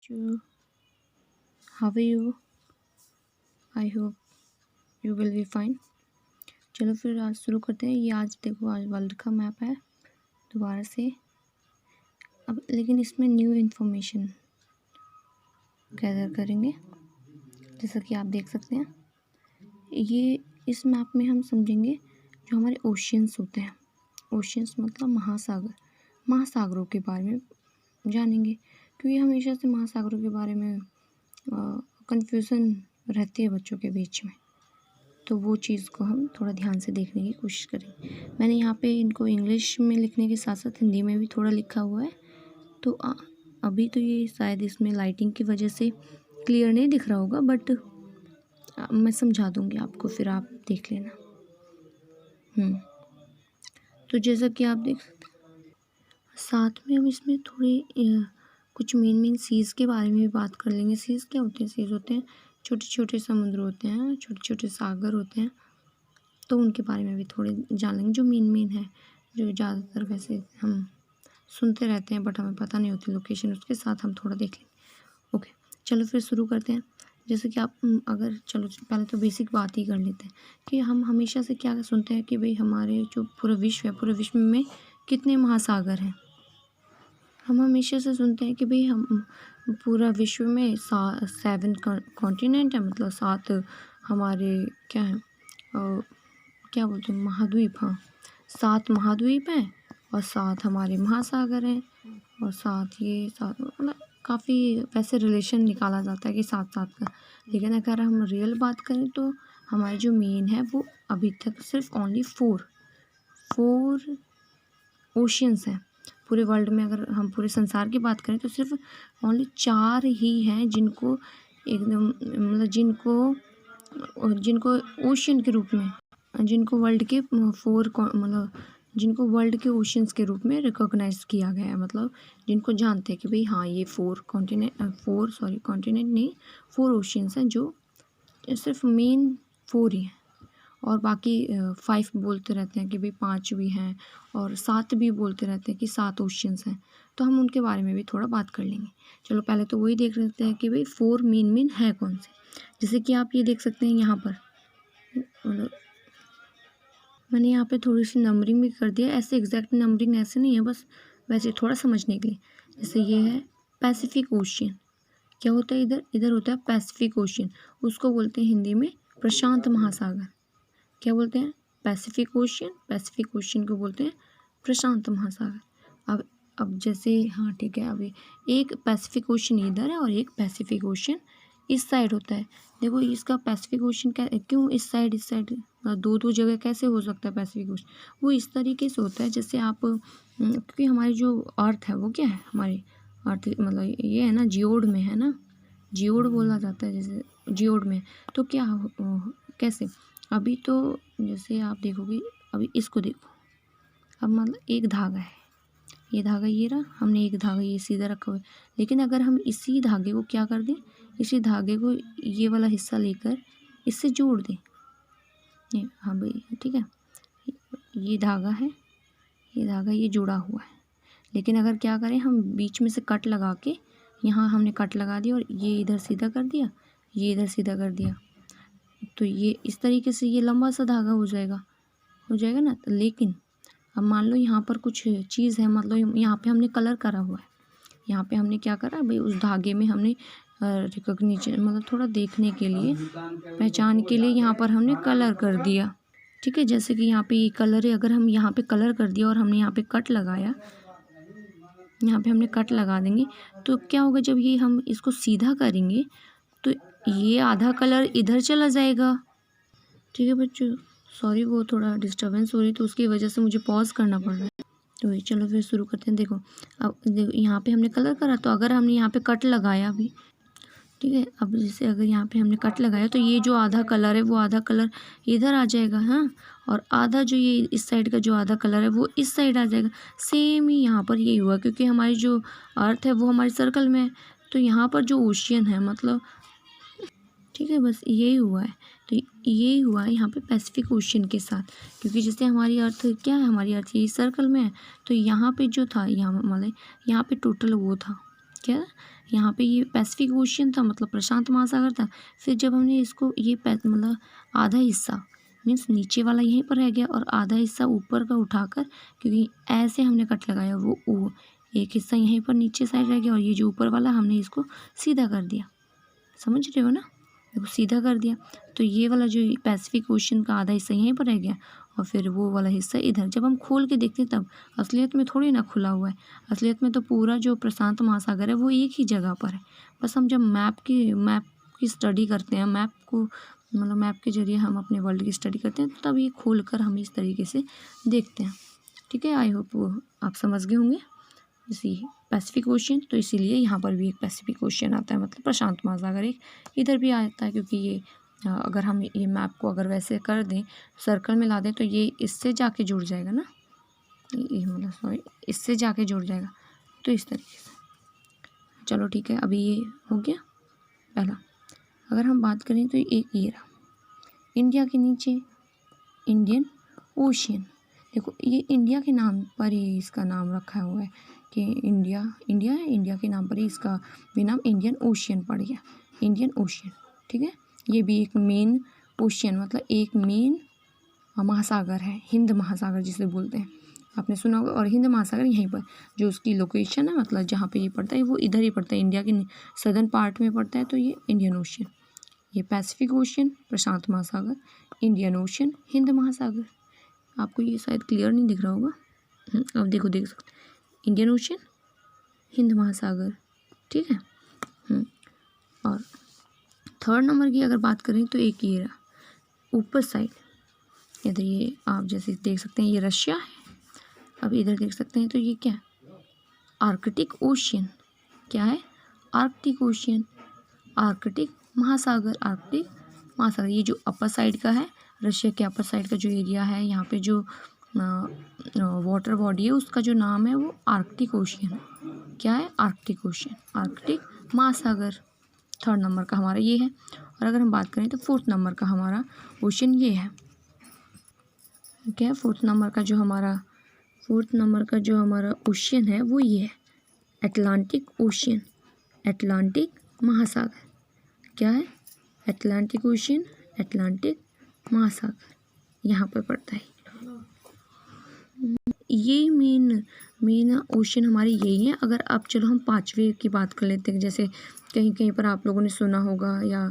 bachcho, how are you? I hope you will be fine. चलो फिर आज शुरू करते हैं। ये आज देखो, आज वर्ल्ड का मैप है दोबारा से। अब लेकिन इसमें न्यू इन्फॉर्मेशन गैदर करेंगे, जैसा कि आप देख सकते हैं। ये इस मैप में हम समझेंगे जो हमारे ओशियंस होते हैं। ओशियंस मतलब महासागर, महासागरों के बारे में जानेंगे, क्योंकि हमेशा से महासागरों के बारे में कंफ्यूजन रहती है बच्चों के बीच में। तो वो चीज़ को हम थोड़ा ध्यान से देखने की कोशिश करेंगे। मैंने यहाँ पे इनको इंग्लिश में लिखने के साथ साथ हिंदी में भी थोड़ा लिखा हुआ है। तो अभी तो ये शायद इसमें लाइटिंग की वजह से क्लियर नहीं दिख रहा होगा, बट मैं समझा दूँगी आपको, फिर आप देख लेना। तो जैसा कि आप देख सकते हैं, साथ में हम इसमें थोड़ी कुछ मेन सीज़ के बारे में भी बात कर लेंगे। सीज़ क्या होते हैं? सीज़ होते हैं छोटे छोटे समुद्र होते हैं, छोटे छोटे सागर होते हैं। तो उनके बारे में भी थोड़े जान लेंगे, जो मेन है, जो ज़्यादातर वैसे हम सुनते रहते हैं बट हमें पता नहीं होती लोकेशन, उसके साथ हम थोड़ा देख लेंगे। ओके, चलो फिर शुरू करते हैं। जैसे कि आप चलो पहले तो बेसिक बात ही कर लेते हैं कि हम हमेशा से क्या सुनते हैं कि भाई हमारे जो पूरा विश्व है, पूरे विश्व में कितने महासागर हैं। हम हमेशा से सुनते हैं कि भाई हम पूरा विश्व में 7 कॉन्टिनेंट है, मतलब 7 हमारे क्या है, क्या बोलते हैं, महाद्वीप। हाँ, 7 महाद्वीप हैं और 7 हमारे महासागर हैं, और 7 मतलब काफ़ी वैसे रिलेशन निकाला जाता है कि 7 का। लेकिन अगर हम रियल बात करें तो हमारे जो मेन है वो अभी तक सिर्फ ओनली 4 ओशियंस हैं पूरे वर्ल्ड में। अगर हम पूरे संसार की बात करें तो सिर्फ ओनली 4 ही हैं जिनको एकदम मतलब जिनको ओशियन के रूप में, जिनको वर्ल्ड के 4 मतलब जिनको वर्ल्ड के ओशियंस के रूप में रिकॉग्नाइज किया गया है। मतलब जिनको जानते हैं कि भाई हाँ ये 4 ओशियंस हैं, जो सिर्फ मेन 4 ही हैं, और बाकी 5 बोलते रहते हैं कि भाई 5 भी हैं, और 7 भी बोलते रहते हैं कि 7 ओशियंस हैं। तो हम उनके बारे में भी थोड़ा बात कर लेंगे। चलो पहले तो वही देख लेते हैं कि भाई 4 मेन है कौन से। जैसे कि आप ये देख सकते हैं यहाँ पर, मतलब मैंने यहाँ पे थोड़ी सी नंबरिंग भी कर दिया। ऐसे एग्जैक्ट नंबरिंग ऐसे नहीं है, बस वैसे थोड़ा समझने के लिए। जैसे ये है पैसिफिक ओशियन। क्या होता है इधर होता है पैसिफिक ओशियन, उसको बोलते हैं हिंदी में प्रशांत महासागर। क्या बोलते हैं? पैसिफिक ओशियन को बोलते हैं प्रशांत महासागर। अब जैसे हाँ ठीक है, अभी एक पैसिफिक ओशियन इधर है और एक पैसिफिक ओशियन इस साइड होता है। देखो इसका पैसिफिक ओशियन क्यों इस साइड 2 जगह कैसे हो सकता है पैसिफिक ओशियन? वो इस तरीके से होता है जैसे आप क्योंकि हमारी जो अर्थ है वो क्या है, हमारी अर्थ मतलब ये है ना, जियोड में है ना, जियोड बोला जाता है, जैसे जियोड में। तो क्या कैसे, अभी तो जैसे आप देखोगे, अभी इसको देखो, अब मतलब एक धागा है, ये धागा ये रहा, हमने एक धागा ये सीधा रखा हुआ है। लेकिन अगर हम इसी धागे को क्या कर दें, इसी धागे को ये वाला हिस्सा लेकर इससे जोड़ दें, ये हाँ भाई ठीक है, ये धागा है, ये धागा ये जुड़ा हुआ है। लेकिन अगर क्या करें, हम बीच में से कट लगा के, यहाँ हमने कट लगा दिया और ये इधर सीधा कर दिया, ये इधर सीधा कर दिया, तो ये इस तरीके से ये लंबा सा धागा हो जाएगा ना। तो लेकिन अब मान लो यहाँ पर कुछ चीज़ है, मतलब यहाँ पे हमने कलर करा हुआ है, यहाँ पे हमने क्या करा भाई, उस धागे में हमने रिकॉग्निशन मतलब थोड़ा देखने के लिए, पहचान के लिए यहाँ पर हमने कलर कर दिया। ठीक है, जैसे कि यहाँ पे ये कलर है, अगर हम यहाँ पे कलर कर दिया और हमने यहाँ पे कट लगाया, यहाँ पे हमने कट लगा देंगे, तो क्या होगा, जब ये हम इसको सीधा करेंगे तो ये आधा कलर इधर चला जाएगा। ठीक है बच्चों, सॉरी वो थोड़ा डिस्टर्बेंस हो रही तो उसकी वजह से मुझे पॉज करना पड़ रहा है। तो चलो फिर शुरू करते हैं। देखो अब यहाँ पे हमने कलर करा, तो अगर हमने यहाँ पे कट लगाया भी, ठीक है, अब जैसे अगर यहाँ पे हमने कट लगाया तो ये जो आधा कलर है वो आधा कलर इधर आ जाएगा, हाँ, और आधा जो ये इस साइड का जो आधा कलर है वो इस साइड आ जाएगा। सेम ही यहाँ पर यही हुआ, क्योंकि हमारी जो अर्थ है वो हमारे सर्कल में है, तो यहाँ पर जो ओशियन है मतलब, ठीक है, बस यही हुआ है। तो यही हुआ है यहाँ पे पैसिफिक ओशियन के साथ, क्योंकि जैसे हमारी अर्थ क्या है, हमारी अर्थ यही सर्कल में है, तो यहाँ पे जो था, यहाँ मतलब यहाँ पे टोटल वो था क्या, यहाँ पे ये पैसिफिक ओशियन था, मतलब प्रशांत महासागर था। फिर जब हमने इसको ये मतलब आधा हिस्सा मीन्स नीचे वाला यहीं पर रह गया और आधा हिस्सा ऊपर का उठाकर, क्योंकि ऐसे हमने कट लगाया, वो एक हिस्सा यहीं पर नीचे साइड रह गया और ये जो ऊपर वाला हमने इसको सीधा कर दिया। समझ रहे हो ना, देखो सीधा कर दिया। तो ये वाला जो पैसिफिक ओशन का आधा हिस्सा यहीं पर रह गया और फिर वो वाला हिस्सा इधर। जब हम खोल के देखते हैं तब असलियत में थोड़ी ना खुला हुआ है, असलियत में तो पूरा जो प्रशांत महासागर है वो एक ही जगह पर है। बस हम जब मैप की स्टडी करते हैं, मैप को मतलब मैप के जरिए हम अपने वर्ल्ड की स्टडी करते हैं, तब ये खोल कर हम इस तरीके से देखते हैं। ठीक है, आई होप आप समझ गए होंगे इसी पैसिफिक ओशियन। तो इसीलिए यहाँ पर भी एक पैसिफिक ओशियन आता है, मतलब प्रशांत महासागर एक इधर भी आता है, क्योंकि ये अगर हम ये मैप को अगर वैसे कर दें, सर्कल में ला दें, तो ये इससे जाके जुड़ जाएगा ना, ये मतलब सॉरी इससे जाके जुड़ जाएगा। तो इस तरीके से चलो ठीक है, अभी ये हो गया पहला। अगर हम बात करें तो एक ये रहा इंडिया के नीचे इंडियन ओशियन। देखो ये इंडिया के नाम पर ही इसका नाम रखा हुआ है कि इंडिया है, इंडिया के नाम पर ही इसका भी नाम इंडियन ओशियन पड़ गया, इंडियन ओशियन। ठीक है, ये भी एक मेन ओशियन मतलब एक मेन महासागर है, हिंद महासागर जिसे बोलते हैं, आपने सुना होगा। और हिंद महासागर यहीं पर जो उसकी लोकेशन है, मतलब जहाँ पे ये पड़ता है वो इधर ही पड़ता है, इंडिया के सदर्न पार्ट में पड़ता है। तो ये इंडियन ओशियन, ये पैसिफिक ओशियन, प्रशांत महासागर, इंडियन ओशियन, हिंद महासागर। आपको ये शायद क्लियर नहीं दिख रहा होगा, अब देखो देख सकते, इंडियन ओशियन, हिंद महासागर। ठीक है, और थर्ड नंबर की अगर बात करें तो एक ये रहा ऊपर साइड, इधर ये आप जैसे देख सकते हैं ये रशिया है। अब इधर देख सकते हैं तो ये क्या है, आर्कटिक ओशियन। क्या है, आर्कटिक ओशियन, आर्कटिक महासागर, आर्कटिक महासागर। ये जो अपर साइड का है, रशिया के अपर साइड का जो एरिया है, यहाँ पे जो वाटर बॉडी है उसका जो नाम है वो आर्कटिक ओशियन है। क्या है, आर्कटिक ओशियन, आर्कटिक महासागर। थर्ड नंबर का हमारा ये है। और अगर हम बात करें तो फोर्थ नंबर का हमारा ओशियन ये है। क्या है, फोर्थ नंबर का जो हमारा ओशियन है वो ये है, अटलांटिक ओशियन, अटलांटिक महासागर। क्या है, अटलांटिक ओशियन, अटलांटिक महासागर यहाँ पर पड़ता है। ये मेन ओशियन हमारे यही है। अगर आप चलो हम पांचवे की बात कर लेते हैं, जैसे कहीं कहीं पर आप लोगों ने सुना होगा या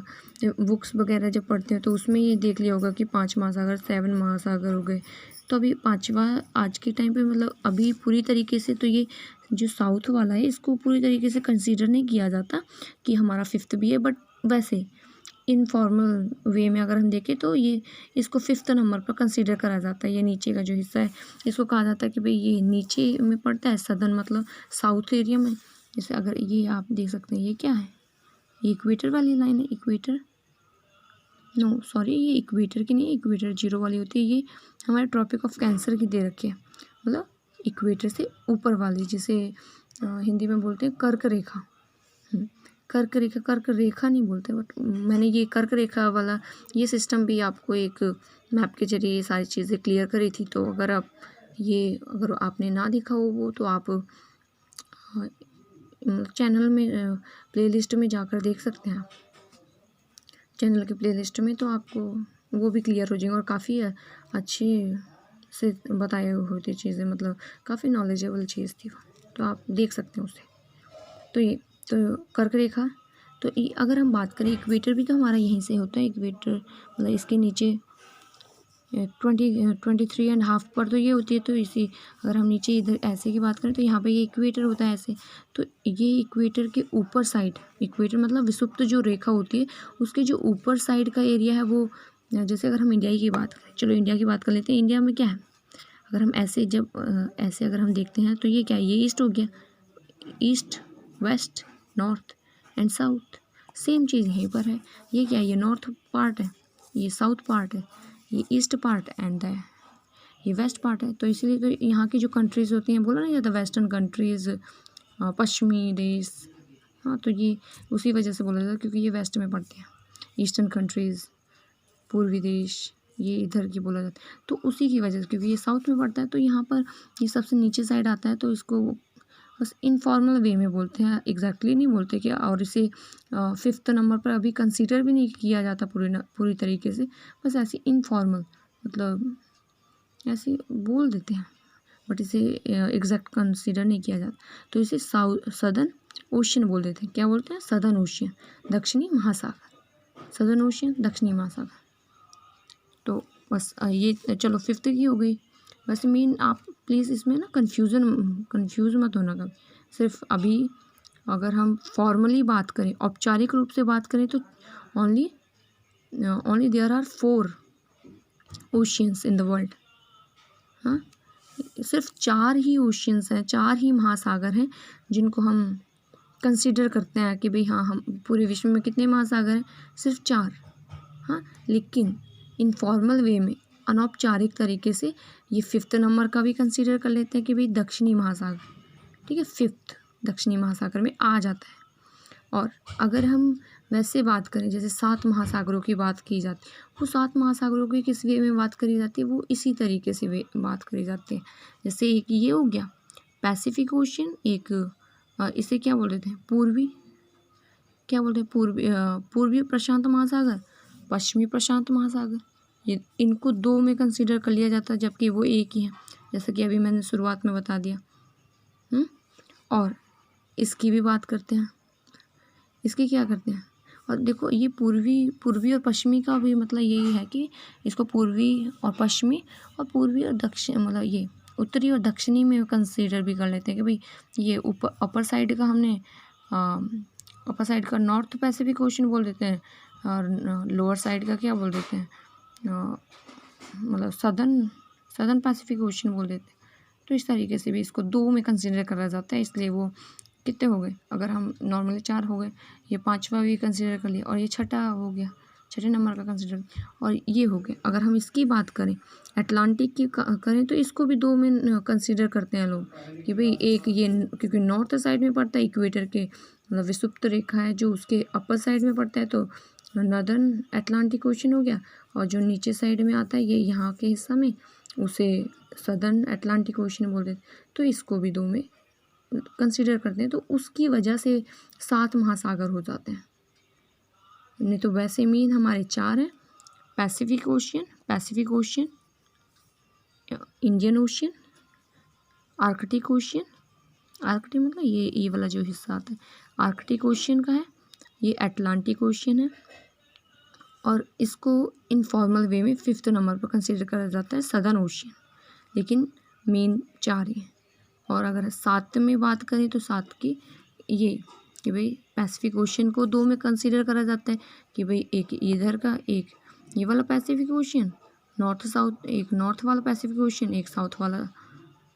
बुक्स वगैरह जब पढ़ते हैं तो उसमें ये देख लिया होगा कि 5 महासागर, 7 महासागर हो गए। तो अभी पांचवा आज के टाइम पे मतलब अभी पूरी तरीके से तो ये जो साउथ वाला है इसको पूरी तरीके से कंसीडर नहीं किया जाता कि हमारा 5th भी है, बट वैसे इनफॉर्मल वे में अगर हम देखें तो ये इसको 5th नंबर पर कंसीडर करा जाता है। ये नीचे का जो हिस्सा है इसको कहा जाता है कि भाई ये नीचे में पड़ता है, सदर्न मतलब साउथ एरिया में। जैसे अगर ये आप देख सकते हैं ये क्या है, ये इक्वेटर वाली लाइन है, इक्वेटर नो सॉरी ये इक्वेटर की नहीं, इक्वेटर 0 वाली होती है, ये हमारे ट्रॉपिक ऑफ कैंसर की दे रखी है, मतलब इक्वेटर से ऊपर वाली, जिसे हिंदी में बोलते हैं कर्क रेखा। कर्क रेखा, कर्क रेखा नहीं बोलते, बट मैंने ये कर्क रेखा वाला ये सिस्टम भी आपको एक मैप के जरिए ये सारी चीज़ें क्लियर करी थी। तो अगर आपने ना देखा हो वो तो आप चैनल में प्लेलिस्ट में जाकर देख सकते हैं, चैनल के प्लेलिस्ट में, तो आपको वो भी क्लियर हो जाएंगे। और काफ़ी अच्छी से बताए हुए थे चीज़ें, मतलब काफ़ी नॉलेजेबल चीज़ थी वो, तो आप देख सकते हैं उसे। तो ये तो कर्क रेखा। तो अगर हम बात करें इक्वेटर भी तो हमारा यहीं से होता है, इक्वेटर मतलब इसके नीचे 23.5 पर तो ये होती है। तो इसी अगर हम नीचे इधर ऐसे की बात करें तो यहाँ पे ये इक्वेटर होता है ऐसे। तो ये इक्वेटर के ऊपर साइड, इक्वेटर मतलब विषुवत जो रेखा होती है उसके जो ऊपर साइड का एरिया है वो, जैसे अगर हम इंडिया की बात करें, चलो इंडिया की बात कर लेते हैं। इंडिया में क्या है, अगर हम ऐसे ऐसे अगर हम देखते हैं तो ये क्या है, ये ईस्ट हो गया, east west north and south, same चीज़ यहीं पर है। ये क्या है, ये नॉर्थ पार्ट है, ये साउथ पार्ट है, ये ईस्ट पार्ट एंड ये वेस्ट पार्ट है। तो इसलिए तो यहाँ की जो कंट्रीज़ होती हैं, बोला नहीं जाता वेस्टर्न कंट्रीज़, पश्चिमी देश, हाँ तो ये उसी वजह से बोला जाता है क्योंकि ये वेस्ट में पड़ते हैं। ईस्टर्न कंट्रीज़, पूर्वी देश, ये इधर की बोला जाता है। तो उसी की वजह से, क्योंकि ये साउथ में पड़ता है तो यहाँ पर ये सबसे नीचे साइड आता है, तो इसको बस इनफॉर्मल वे में बोलते हैं, एग्जैक्टली नहीं बोलते कि, और इसे 5th नंबर पर अभी कंसीडर भी नहीं किया जाता पूरी तरीके से, बस ऐसे इनफॉर्मल मतलब ऐसे बोल देते हैं, बट इसे एग्जैक्ट कंसीडर नहीं किया जाता। तो इसे सदर्न ओशियन बोल देते हैं। क्या बोलते हैं? सदर्न ओशियन, दक्षिणी महासागर, सदर्न ओशियन, दक्षिणी महासागर। तो बस ये चलो 5th की हो गई। बस मेन आप प्लीज़ इसमें ना कंफ्यूज मत होना कभी। सिर्फ अभी अगर हम फॉर्मली बात करें, औपचारिक रूप से बात करें, तो only there are 4 oceans in the world. हाँ, सिर्फ 4 ही ओशियंस हैं, 4 ही महासागर हैं जिनको हम कंसीडर करते हैं कि भाई हाँ, हम पूरे विश्व में कितने महासागर हैं? सिर्फ 4। हाँ, लेकिन इनफॉर्मल वे में, अनौपचारिक तरीके से ये 5th नंबर का भी कंसीडर कर लेते हैं कि भाई दक्षिणी महासागर, ठीक है, 5th दक्षिणी महासागर में आ जाता है। और अगर हम वैसे बात करें, जैसे 7 महासागरों की बात की जाती है, वो 7 महासागरों की किस वे में बात करी जाती है? वो इसी तरीके से बात करी जाती है। जैसे एक ये हो गया पैसिफिक ओशियन, एक इसे क्या बोल देते हैं? पूर्वी प्रशांत महासागर, पश्चिमी प्रशांत महासागर। ये इनको 2 में कंसीडर कर लिया जाता है, जबकि वो एक ही है, जैसे कि अभी मैंने शुरुआत में बता दिया। और इसकी भी बात करते हैं, इसकी क्या करते हैं? और देखो, ये पूर्वी और पश्चिमी का भी मतलब यही है कि इसको पूर्वी और पश्चिमी और पूर्वी और दक्षिण, मतलब ये उत्तरी और दक्षिणी में कंसीडर भी कर लेते हैं कि भाई ये अपर साइड का हमने अपर साइड का नॉर्थ पैसिफिक ओशन बोल देते हैं, और लोअर साइड का क्या बोल देते हैं? मतलब सदर्न पैसिफिक ओशन बोल देते हैं। तो इस तरीके से भी इसको 2 में कंसीडर करा जाता है, इसलिए वो कितने हो गए? अगर हम नॉर्मली 4 हो गए, ये 5वां भी कंसीडर कर लिया, और ये 6ठा हो गया, 6ठे नंबर का कंसीडर, और ये हो गए। अगर हम इसकी बात करें, अटलांटिक की करें, तो इसको भी 2 में कंसीडर करते हैं लोग कि भाई एक ये, क्योंकि नॉर्थ साइड में पड़ता है, इक्वेटर के मतलब विषुवत रेखा है जो उसके अपर साइड में पड़ता है, तो नॉर्दर्न अटलांटिक ओशन हो गया, और जो नीचे साइड में आता है ये यहाँ के हिस्सा में, उसे सदर्न अटलांटिक ओशन बोल देते। तो इसको भी 2 में कंसीडर करते हैं, तो उसकी वजह से 7 महासागर हो जाते हैं। नहीं तो वैसे मीन हमारे 4 हैं, Pacific ocean, Indian ocean, Arctic ocean, Arctic मतलब ये वाला जो हिस्सा आता है आर्कटिक ओशियन का है, ये अटलांटिक ओशियन है, और इसको इनफॉर्मल वे में 5th नंबर पर कंसीडर करा जाता है सदर्न ओशियन, लेकिन मेन 4 ही हैं। और अगर 7 में बात करें, तो 7 की ये कि भाई पैसिफिक ओशियन को 2 में कंसीडर करा जाता है कि भाई एक इधर का, एक ये वाला पैसिफिक ओशियन, नॉर्थ साउथ, एक नॉर्थ वाला पैसिफिक ओशियन, एक साउथ वाला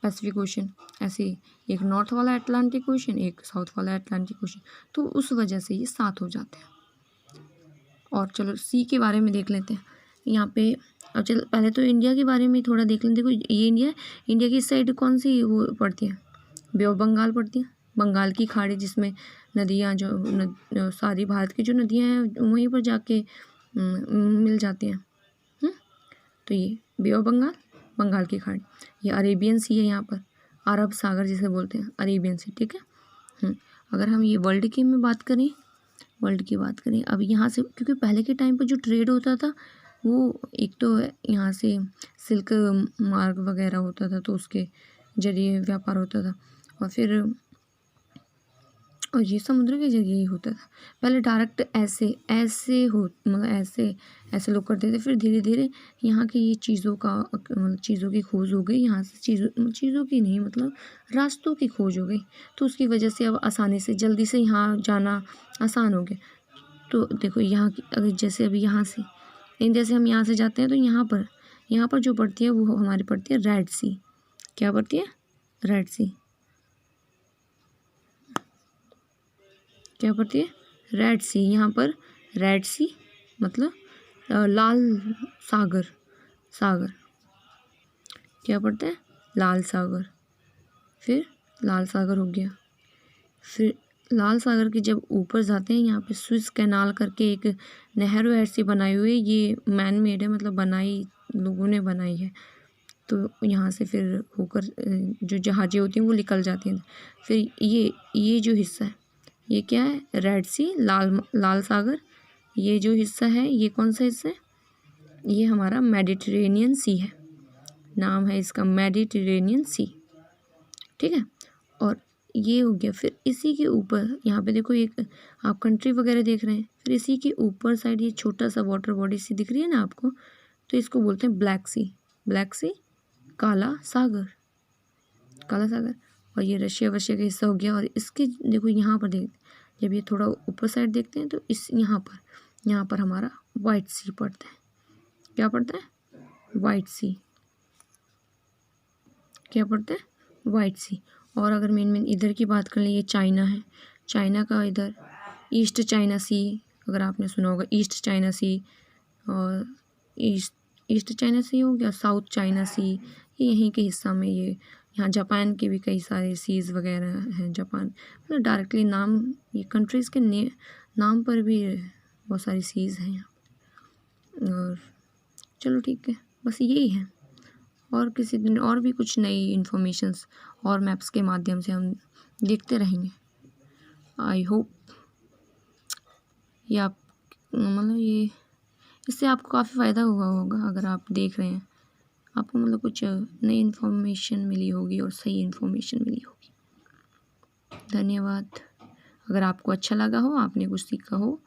पैसिफिक ओशियन, ऐसे ही एक नॉर्थ वाला अटलांटिक ओशियन, एक साउथ वाला अटलांटिक ओशियन। तो उस वजह से ये 7 हो जाते हैं। और चलो सी के बारे में देख लेते हैं यहाँ पे। अब चलो पहले तो इंडिया के बारे में थोड़ा देख लेते हैं। देखो ये इंडिया की साइड कौन सी वो पड़ती है? बे ऑफ बंगाल पड़ती है, बंगाल की खाड़ी, जिसमें नदियाँ जो सारी भारत की जो नदियाँ हैं वहीं पर जाके मिल जाती हैं। तो ये बे ऑफ बंगाल की खाड़ी, ये अरेबियन सी है, यहाँ पर अरब सागर जिसे बोलते हैं, अरेबियन सी, ठीक है। अगर हम ये वर्ल्ड की बात करें, अब यहाँ से, क्योंकि पहले के टाइम पर जो ट्रेड होता था वो एक तो यहाँ से सिल्क मार्ग वगैरह होता था, तो उसके जरिए व्यापार होता था, और ये समुद्र के जरिए ही होता था। पहले डायरेक्ट मतलब ऐसे लोग करते थे, फिर धीरे धीरे यहाँ की ये चीज़ों की खोज हो गई, यहाँ से चीज़ों की नहीं, मतलब रास्तों की खोज हो गई, तो उसकी वजह से अब आसानी से जल्दी से यहाँ जाना आसान हो गया। तो देखो यहाँ की, अगर जैसे अभी यहाँ से इंडिया से हम यहाँ से जाते हैं, तो यहाँ पर जो पड़ती है वो हमारी पड़ती है रेड सी। क्या पड़ती है? रेड सी। क्या पड़ती है? रेड सी। यहाँ पर रेड सी मतलब लाल सागर क्या पड़ता है? लाल सागर। फिर लाल सागर हो गया, फिर लाल सागर के जब ऊपर जाते हैं, यहाँ पे स्विस कैनाल करके एक नहर ऐसी बनाई हुई है, ये मैन मेड है, मतलब लोगों ने बनाई है, तो यहाँ से फिर होकर जो जहाज़ें होती हैं वो निकल जाती हैं। फिर ये जो हिस्सा है ये क्या है, रेड सी, लाल सागर। ये जो हिस्सा है ये कौन सा हिस्सा है, ये हमारा मेडिटेरेनियन सी है, नाम है इसका मेडिटेरेनियन सी, ठीक है। और ये हो गया। फिर इसी के ऊपर यहाँ पे देखो एक आप कंट्री वगैरह देख रहे हैं, फिर इसी के ऊपर साइड ये छोटा सा वाटर बॉडी सी दिख रही है ना आपको, तो इसको बोलते हैं ब्लैक सी। ब्लैक सी, काला सागर, काला सागर। और ये रशिया वशिया का हिस्सा हो गया। और इसके देखो यहाँ पर देख, जब ये थोड़ा ऊपर साइड देखते हैं तो इस यहाँ पर हमारा वाइट सी पड़ता है। क्या पड़ता है, वाइट सी। क्या पड़ता है, वाइट सी। और अगर मेन इधर की बात कर लें, ये चाइना है, चाइना का इधर ईस्ट चाइना सी, अगर आपने सुना होगा ईस्ट चाइना सी, और ईस्ट चाइना सी हो गया, साउथ चाइना सी, ये यहीं के हिस्सा में। ये यहाँ जापान के भी कई सारे सीज़ वगैरह हैं। जापान मतलब डायरेक्टली नाम, ये कंट्रीज़ के नाम पर भी बहुत सारी सीज़ हैं यहाँ। और चलो ठीक है, बस यही है। और किसी दिन और भी कुछ नई इन्फॉर्मेशंस और मैप्स के माध्यम से हम देखते रहेंगे। आई होप ये आप मतलब ये इससे आपको काफ़ी फ़ायदा हुआ होगा। अगर आप देख रहे हैं, आपको मतलब कुछ नई इन्फॉर्मेशन मिली होगी और सही इन्फॉर्मेशन मिली होगी। धन्यवाद। अगर आपको अच्छा लगा हो, आपने कुछ सीखा हो,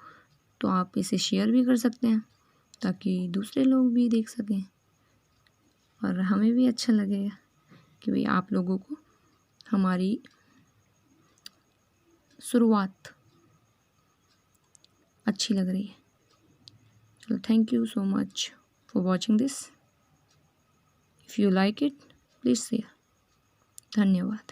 तो आप इसे शेयर भी कर सकते हैं ताकि दूसरे लोग भी देख सकें, और हमें भी अच्छा लगेगा कि भाई आप लोगों को हमारी शुरुआत अच्छी लग रही है। चलो, thank you so much for watching this. If you like it, please share. धन्यवाद।